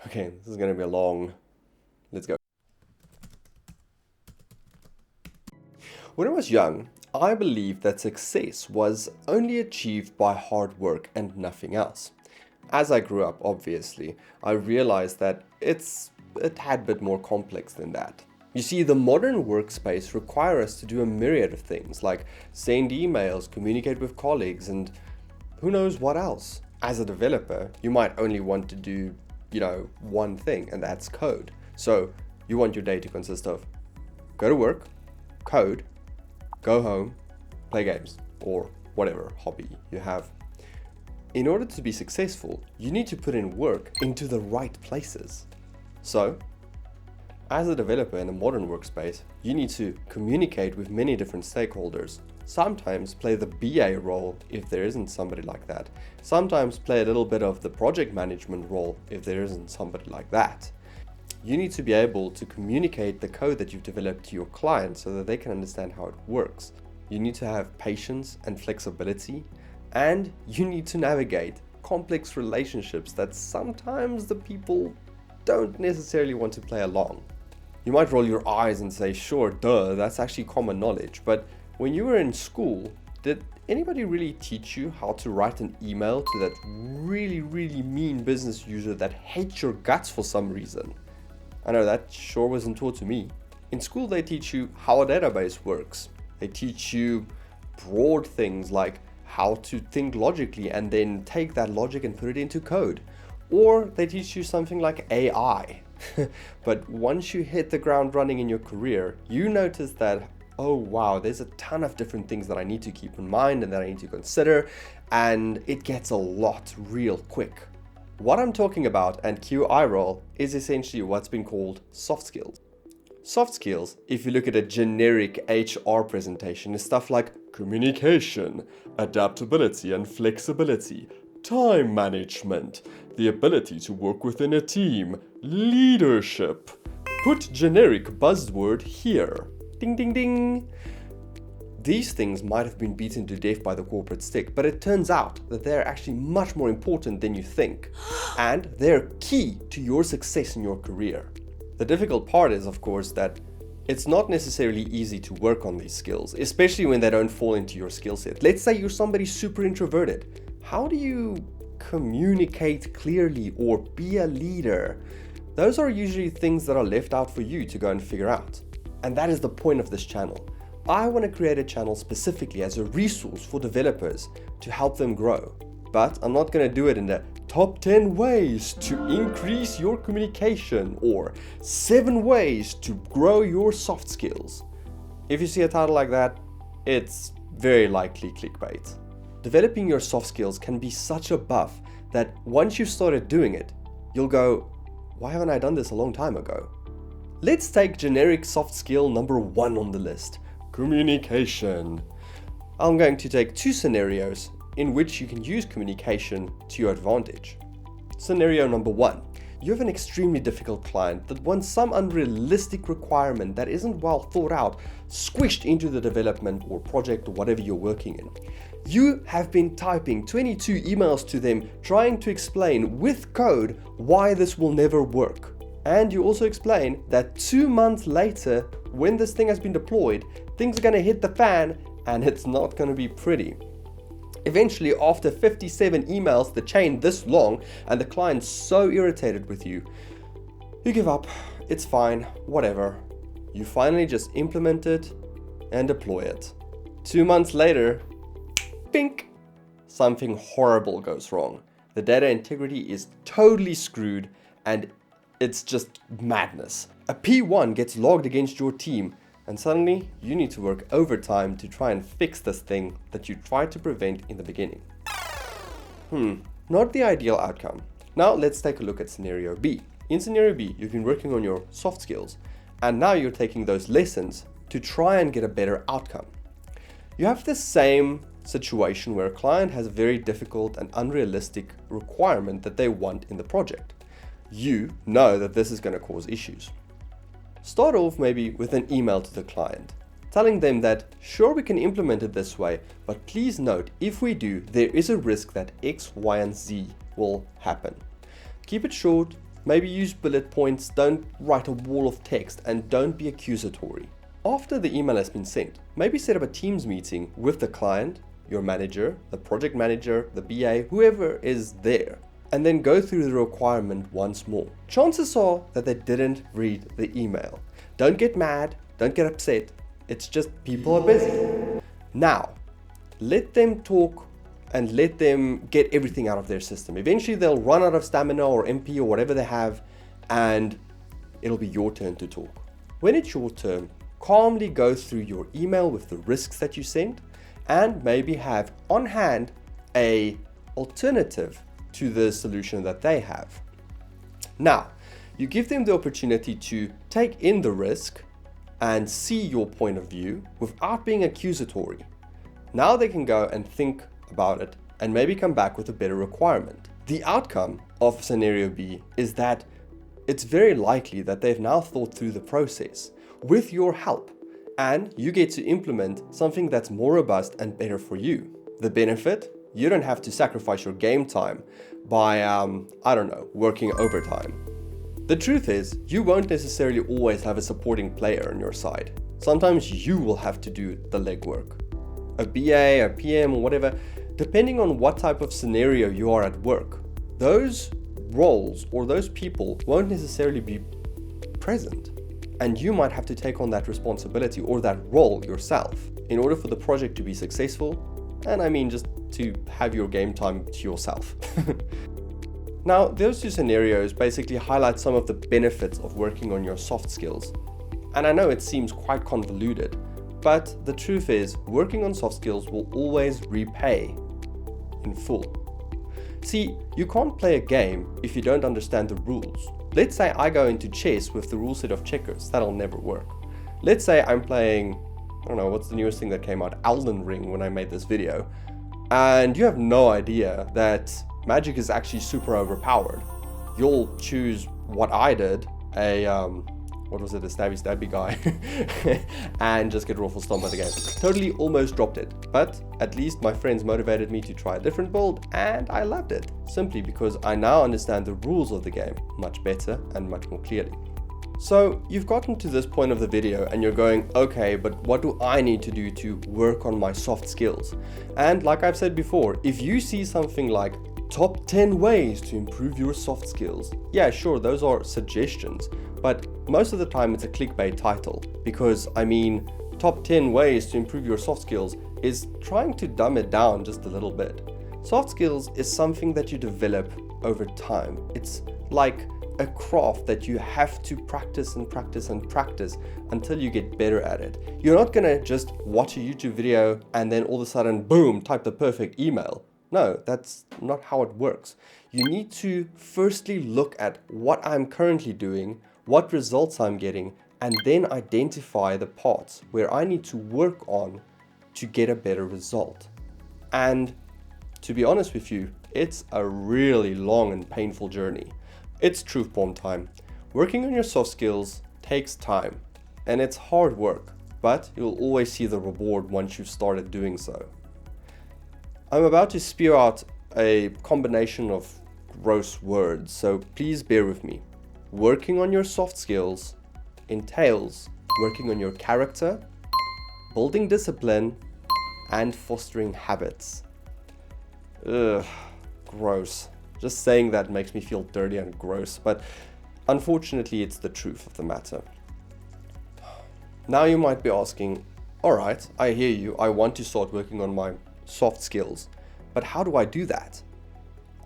Okay, this is going to be a long. Let's go. When I was young, I believed that success was only achieved by hard work and nothing else. As I grew up, obviously, I realized that it's a tad bit more complex than that. You see, the modern workspace requires us to do a myriad of things like send emails, communicate with colleagues, and who knows what else. As a developer, you might only want to do, one thing, and that's code. So you want your day to consist of go to work, code, go home, play games, or whatever hobby you have. In order to be successful, you need to put in work into the right places. So, as a developer in a modern workspace, you need to communicate with many different stakeholders. Sometimes play the BA role if there isn't somebody like that. Sometimes play a little bit of the project management role if there isn't somebody like that. You need to be able to communicate the code that you've developed to your client so that they can understand how it works. You need to have patience and flexibility, and you need to navigate complex relationships that sometimes the people don't necessarily want to play along. You might roll your eyes and say, sure, duh, that's actually common knowledge. But when you were in school, did anybody really teach you how to write an email to that really, really mean business user that hates your guts for some reason? I know that sure wasn't taught to me. In school, they teach you how a database works. They teach you broad things like how to think logically and then take that logic and put it into code. Or they teach you something like AI. But once you hit the ground running in your career, you notice that, oh wow, there's a ton of different things that I need to keep in mind and that I need to consider, and it gets a lot real quick. What I'm talking about, and QI role, is essentially what's been called soft skills. Soft skills, if you look at a generic HR presentation, is stuff like communication, adaptability and flexibility, time management, the ability to work within a team, leadership. Put generic buzzword here. Ding, ding, ding. These things might have been beaten to death by the corporate stick, but it turns out that they're actually much more important than you think, and they're key to your success in your career. The difficult part is, of course, that it's not necessarily easy to work on these skills, especially when they don't fall into your skill set. Let's say you're somebody super introverted. How do you communicate clearly or be a leader? Those are usually things that are left out for you to go and figure out. And that is the point of this channel. I want to create a channel specifically as a resource for developers to help them grow. But I'm not going to do it in the top 10 ways to increase your communication or 7 ways to grow your soft skills. If you see a title like that, it's very likely clickbait. Developing your soft skills can be such a buff that once you've started doing it, you'll go, why haven't I done this a long time ago? Let's take generic soft skill number 1 on the list. Communication. I'm going to take 2 scenarios in which you can use communication to your advantage. Scenario number 1. You have an extremely difficult client that wants some unrealistic requirement that isn't well thought out, squished into the development or project or whatever you're working in. You have been typing 22 emails to them trying to explain with code why this will never work. And you also explain that 2 months later, when this thing has been deployed, things are going to hit the fan and it's not going to be pretty. Eventually, after 57 emails, the chain this long, and the client's so irritated with you, you give up, it's fine, whatever. You finally just implement it and deploy it. 2 months later, pink, something horrible goes wrong. The data integrity is totally screwed and it's just madness. A P1 gets logged against your team and suddenly you need to work overtime to try and fix this thing that you tried to prevent in the beginning. Not the ideal outcome. Now let's take a look at scenario B. In scenario B, you've been working on your soft skills and now you're taking those lessons to try and get a better outcome. You have the same situation where a client has a very difficult and unrealistic requirement that they want in the project. You know that this is going to cause issues. Start off maybe with an email to the client, telling them that sure we can implement it this way, but please note if we do, there is a risk that X, Y, and Z will happen. Keep it short, Maybe use bullet points, don't write a wall of text, and don't be accusatory. After the email has been sent, maybe set up a Teams meeting with the client, your manager, the project manager, the BA, whoever is there, and then go through the requirement once more. Chances are that they didn't read the email. Don't get mad, don't get upset, it's just people are busy. Now, let them talk and let them get everything out of their system. Eventually they'll run out of stamina or MP or whatever they have, and it'll be your turn to talk. When it's your turn, calmly go through your email with the risks that you sent, and maybe have on hand a alternative to the solution that they have. Now, you give them the opportunity to take in the risk and see your point of view without being accusatory. Now they can go and think about it and maybe come back with a better requirement. The outcome of scenario B is that it's very likely that they've now thought through the process with your help, and you get to implement something that's more robust and better for you. The benefit, you don't have to sacrifice your game time by, working overtime. The truth is, you won't necessarily always have a supporting player on your side. Sometimes you will have to do the legwork. A BA, a PM, or whatever, depending on what type of scenario you are at work, those roles or those people won't necessarily be present. And you might have to take on that responsibility or that role yourself in order for the project to be successful, and I mean just to have your game time to yourself. Now, those two scenarios basically highlight some of the benefits of working on your soft skills. And I know it seems quite convoluted, but the truth is, working on soft skills will always repay in full. See, you can't play a game if you don't understand the rules. Let's say I go into chess with the rule set of checkers. That'll never work. Let's say I'm playing, I don't know, what's the newest thing that came out? Elden Ring when I made this video. And you have no idea that magic is actually super overpowered. You'll choose what I did, a stabby guy, and just get ruffle stomped by the game. Totally almost dropped it, but at least my friends motivated me to try a different build, and I loved it, simply because I now understand the rules of the game much better and much more clearly. So you've gotten to this point of the video and you're going, okay, but what do I need to do to work on my soft skills? And like I've said before, if you see something like top 10 ways to improve your soft skills, yeah, sure, those are suggestions, but most of the time it's a clickbait title, because I mean, top 10 ways to improve your soft skills is trying to dumb it down just a little bit. Soft skills is something that you develop over time. It's like a craft that you have to practice and practice and practice until you get better at it. You're not gonna just watch a YouTube video and then all of a sudden, boom, type the perfect email. No, that's not how it works. You need to firstly look at what I'm currently doing, what results I'm getting, and then identify the parts where I need to work on to get a better result. And to be honest with you, it's a really long and painful journey. It's truth bomb time. Working on your soft skills takes time, and it's hard work, but you'll always see the reward once you've started doing so. I'm about to spew out a combination of gross words, so please bear with me. Working on your soft skills entails working on your character, building discipline, and fostering habits. Ugh, gross. Just saying that makes me feel dirty and gross, but unfortunately it's the truth of the matter. Now you might be asking, alright, I hear you, I want to start working on my soft skills, but how do I do that?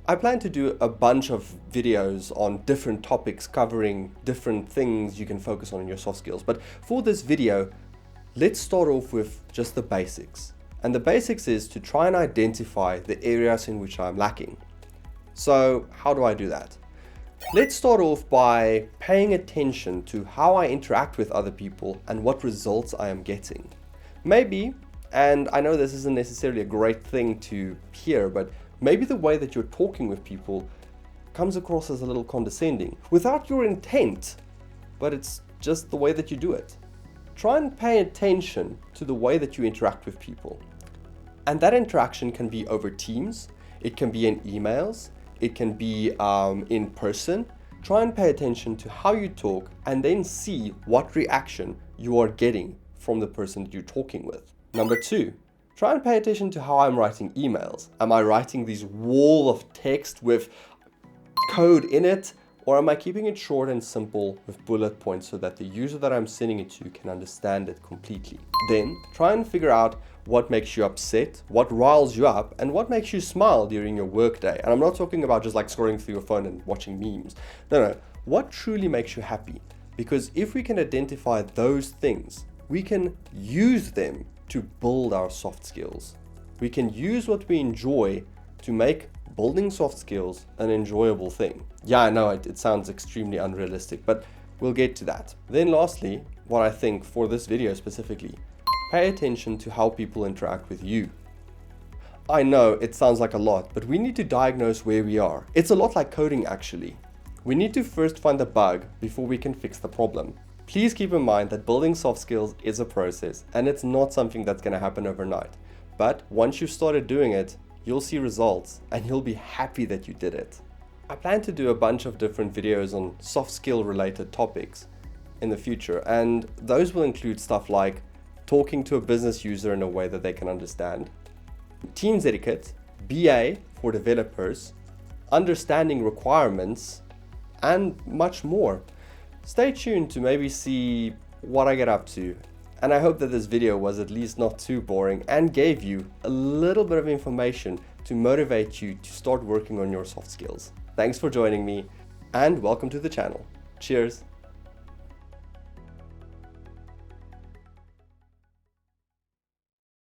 I plan to do a bunch of videos on different topics covering different things you can focus on in your soft skills, but for this video, let's start off with just the basics. And the basics is to try and identify the areas in which I'm lacking. So how do I do that? Let's start off by paying attention to how I interact with other people and what results I am getting. Maybe, and I know this isn't necessarily a great thing to hear, but maybe the way that you're talking with people comes across as a little condescending without your intent, but it's just the way that you do it. Try and pay attention to the way that you interact with people. And that interaction can be over Teams, it can be in emails, it can be in person, Try and pay attention to how you talk and then see what reaction you are getting from the person that you're talking with. Number 2, try and pay attention to how I'm writing emails. Am I writing these wall of text with code in it? Or am I keeping it short and simple with bullet points so that the user that I'm sending it to can understand it completely? Then try and figure out what makes you upset, what riles you up, and what makes you smile during your workday. And I'm not talking about just like scrolling through your phone and watching memes. No. What truly makes you happy? Because if we can identify those things, we can use them to build our soft skills. We can use what we enjoy to make building soft skills an enjoyable thing. Yeah, I know it sounds extremely unrealistic, but we'll get to that. Then lastly, what I think for this video specifically, pay attention to how people interact with you. I know it sounds like a lot, but we need to diagnose where we are. It's a lot like coding actually. We need to first find the bug before we can fix the problem. Please keep in mind that building soft skills is a process and it's not something that's going to happen overnight. But once you've started doing it, you'll see results and you'll be happy that you did it. I plan to do a bunch of different videos on soft skill related topics in the future, and those will include stuff like talking to a business user in a way that they can understand, Teams etiquette, BA for developers, understanding requirements, and much more. Stay tuned to maybe see what I get up to. And I hope that this video was at least not too boring and gave you a little bit of information to motivate you to start working on your soft skills. Thanks for joining me and welcome to the channel. Cheers.